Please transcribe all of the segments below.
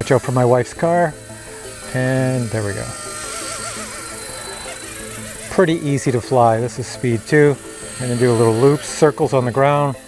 Watch out for my wife's car. And there we go. Pretty easy to fly. This is speed 2. I'm going to do a little loops, circles on the ground.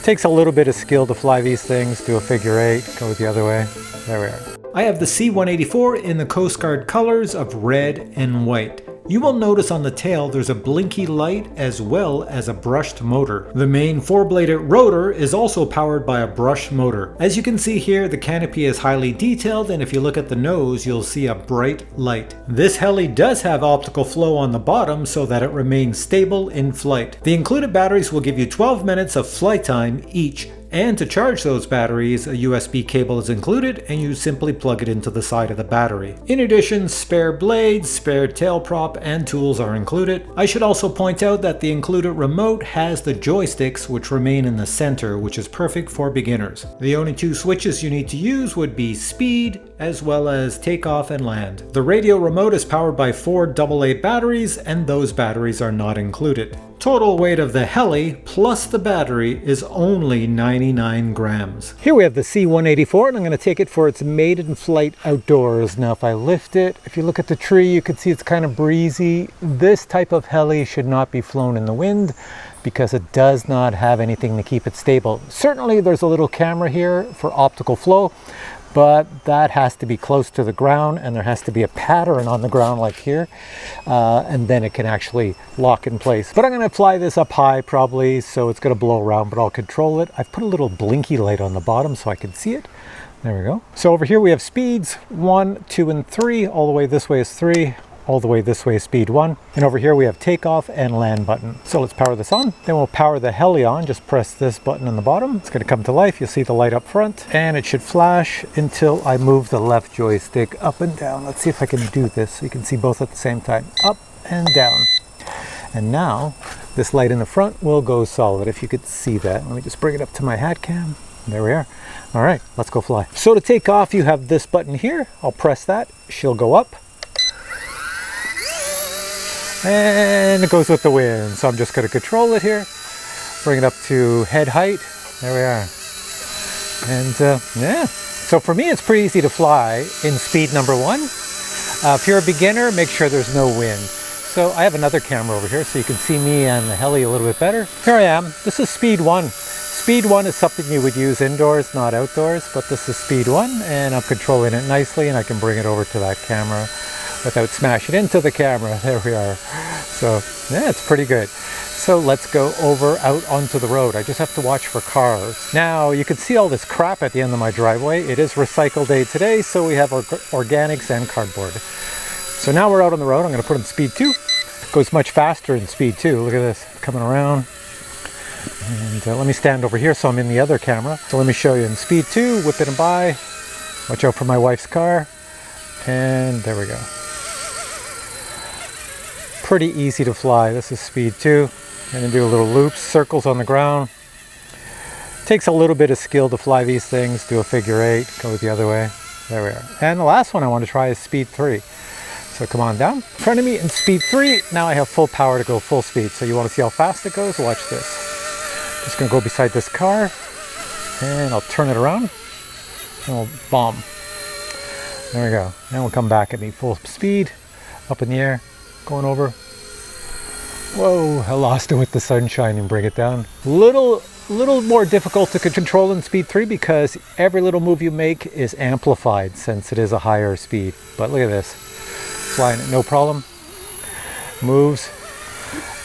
Takes a little bit of skill to fly these things. Do a figure 8, go the other way. There we are. I have the C184 in the Coast Guard colors of red and white. You will notice on the tail there's a blinky light as well as a brushed motor. The main 4-bladed rotor is also powered by a brushed motor. As you can see here, the canopy is highly detailed, and if you look at the nose, you'll see a bright light. This heli does have optical flow on the bottom so that it remains stable in flight. The included batteries will give you 12 minutes of flight time each. And to charge those batteries, a USB cable is included and you simply plug it into the side of the battery. In addition, spare blades, spare tail prop, and tools are included. I should also point out that the included remote has the joysticks which remain in the center, which is perfect for beginners. The only 2 switches you need to use would be speed as well as takeoff and land. The radio remote is powered by 4 AA batteries and those batteries are not included. Total weight of the heli plus the battery is only 99 grams. Here we have the C184 and I'm going to take it for its maiden flight outdoors. Now if I lift it, if you look at the tree, you can see it's kind of breezy. This type of heli should not be flown in the wind because it does not have anything to keep it stable. Certainly there's a little camera here for optical flow, but that has to be close to the ground and there has to be a pattern on the ground like here, and then it can actually lock in place. But I'm going to fly this up high probably, so it's going to blow around, but I'll control it. I've put a little blinky light on the bottom so I can see it. There we go. So over here we have speeds 1, 2, and 3. All the way this way is 3. All the way this way is speed 1. And over here we have takeoff and land button. So let's power this on. Then we'll power the heli on. Just press this button on the bottom. It's going to come to life. You'll see the light up front. And it should flash until I move the left joystick up and down. Let's see if I can do this so you can see both at the same time. Up and down. And now this light in the front will go solid, if you could see that. Let me just bring it up to my hat cam. There we are. All right, let's go fly. So to take off, you have this button here. I'll press that. She'll go up. And it goes with the wind. So I'm just going to control it here. Bring it up to head height. There we are. And yeah. So for me, it's pretty easy to fly in speed number 1. If you're a beginner, make sure there's no wind. So I have another camera over here so you can see me and the heli a little bit better. Here I am. This is speed 1. Speed 1 is something you would use indoors, not outdoors, but this is speed 1 and I'm controlling it nicely and I can bring it over to that camera without smashing into the camera. There we are. So yeah, it's pretty good. So let's go out onto the road. I just have to watch for cars. Now you can see all this crap at the end of my driveway. It is recycle day today, so we have organics and cardboard. So now we're out on the road. I'm going to put in speed 2. It goes much faster in speed 2. Look at this, coming around. And let me stand over here so I'm in the other camera. So let me show you in speed 2, whipping by. Watch out for my wife's car. And there we go. Pretty easy to fly. This is speed 2. I'm going to do a little loops, circles on the ground. Takes a little bit of skill to fly these things. Do a figure 8, go the other way. There we are. And the last one I want to try is speed 3. So come on down. In front of me in speed 3, now I have full power to go full speed. So you want to see how fast it goes? Watch this. Just going to go beside this car and I'll turn it around and we'll bomb. There we go. And we'll come back at me full speed, up in the air, going over. Whoa, I lost it with the sunshine and bring it down. Little more difficult to control in speed 3 because every little move you make is amplified since it is a higher speed. But look at this. Flying it no problem. Moves.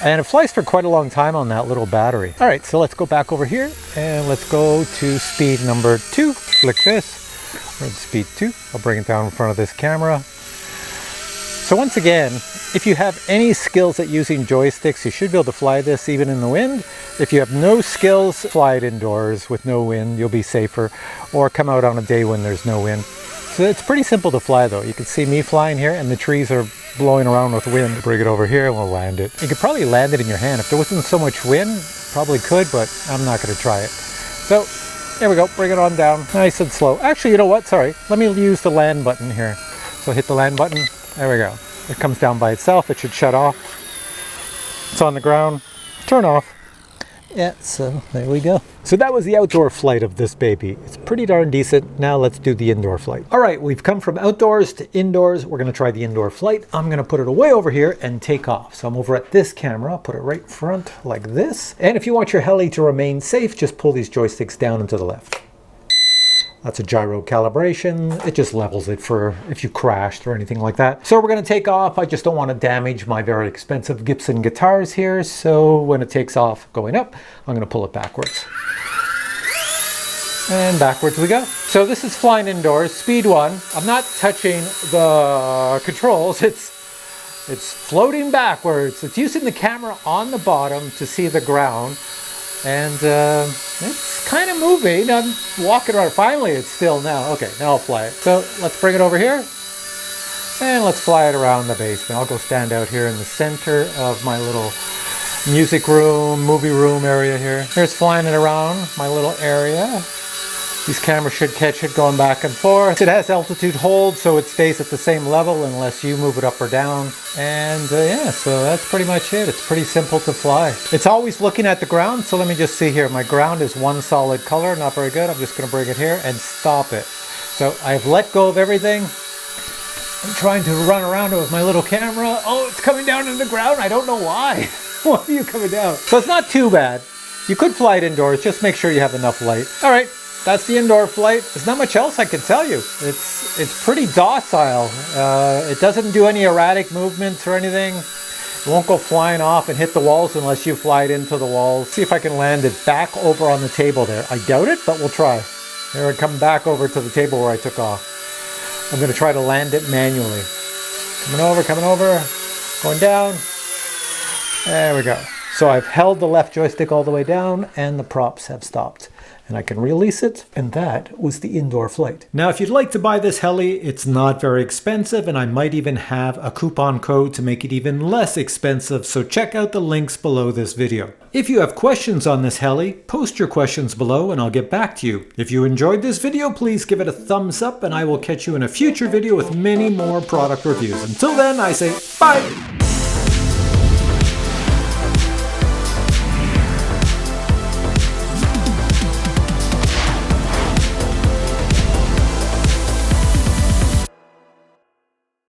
And it flies for quite a long time on that little battery. All right, so let's go back over here and let's go to speed number 2. Click this. We're in speed 2. I'll bring it down in front of this camera. So once again, if you have any skills at using joysticks, you should be able to fly this even in the wind. If you have no skills, fly it indoors with no wind, you'll be safer, or come out on a day when there's no wind. So it's pretty simple to fly though. You can see me flying here and the trees are blowing around with wind. Bring it over here and we'll land it. You could probably land it in your hand. If there wasn't so much wind, probably could, but I'm not going to try it. So there we go, bring it on down, nice and slow. Actually, you know what, sorry, let me use the land button here. So hit the land button, there we go. It comes down by itself, it should shut off. It's on the ground, turn off. Yeah, so there we go. So that was the outdoor flight of this baby. It's pretty darn decent. Now let's do the indoor flight. All right, we've come from outdoors to indoors. We're gonna try the indoor flight. I'm gonna put it away over here and take off. So I'm over at this camera. I'll put it right front like this. And if you want your heli to remain safe, just pull these joysticks down and to the left. That's a gyro calibration. It just levels it for if you crashed or anything like that. So we're gonna take off. I just don't want to damage my very expensive Gibson guitars here. So when it takes off going up, I'm gonna pull it backwards. And backwards we go. So this is flying indoors, speed 1. I'm not touching the controls. It's floating backwards. It's using the camera on the bottom to see the ground. And it's kind of moving. I'm walking around. Finally, it's still now. Okay, now I'll fly it. So let's bring it over here. And let's fly it around the basement. I'll go stand out here in the center of my little music room, movie room area here. Here's flying it around my little area. These cameras should catch it going back and forth. It has altitude hold, so it stays at the same level unless you move it up or down. And yeah, so that's pretty much it. It's pretty simple to fly. It's always looking at the ground, so let me just see here. My ground is one solid color, not very good. I'm just gonna bring it here and stop it. So I've let go of everything. I'm trying to run around it with my little camera. Oh, it's coming down to the ground. I don't know why. Why are you coming down? So it's not too bad. You could fly it indoors, just make sure you have enough light. All right. That's the indoor flight. There's not much else I can tell you. It's pretty docile. It doesn't do any erratic movements or anything. It won't go flying off and hit the walls unless you fly it into the walls. See if I can land it back over on the table there. I doubt it, but we'll try. Here I come back over to the table where I took off. I'm gonna try to land it manually. Coming over, going down. There we go. So I've held the left joystick all the way down and the props have stopped. And I can release it, and that was the indoor flight. Now, if you'd like to buy this heli, it's not very expensive, and I might even have a coupon code to make it even less expensive, so check out the links below this video. If you have questions on this heli, post your questions below and I'll get back to you. If you enjoyed this video, please give it a thumbs up, and I will catch you in a future video with many more product reviews. Until then, I say bye!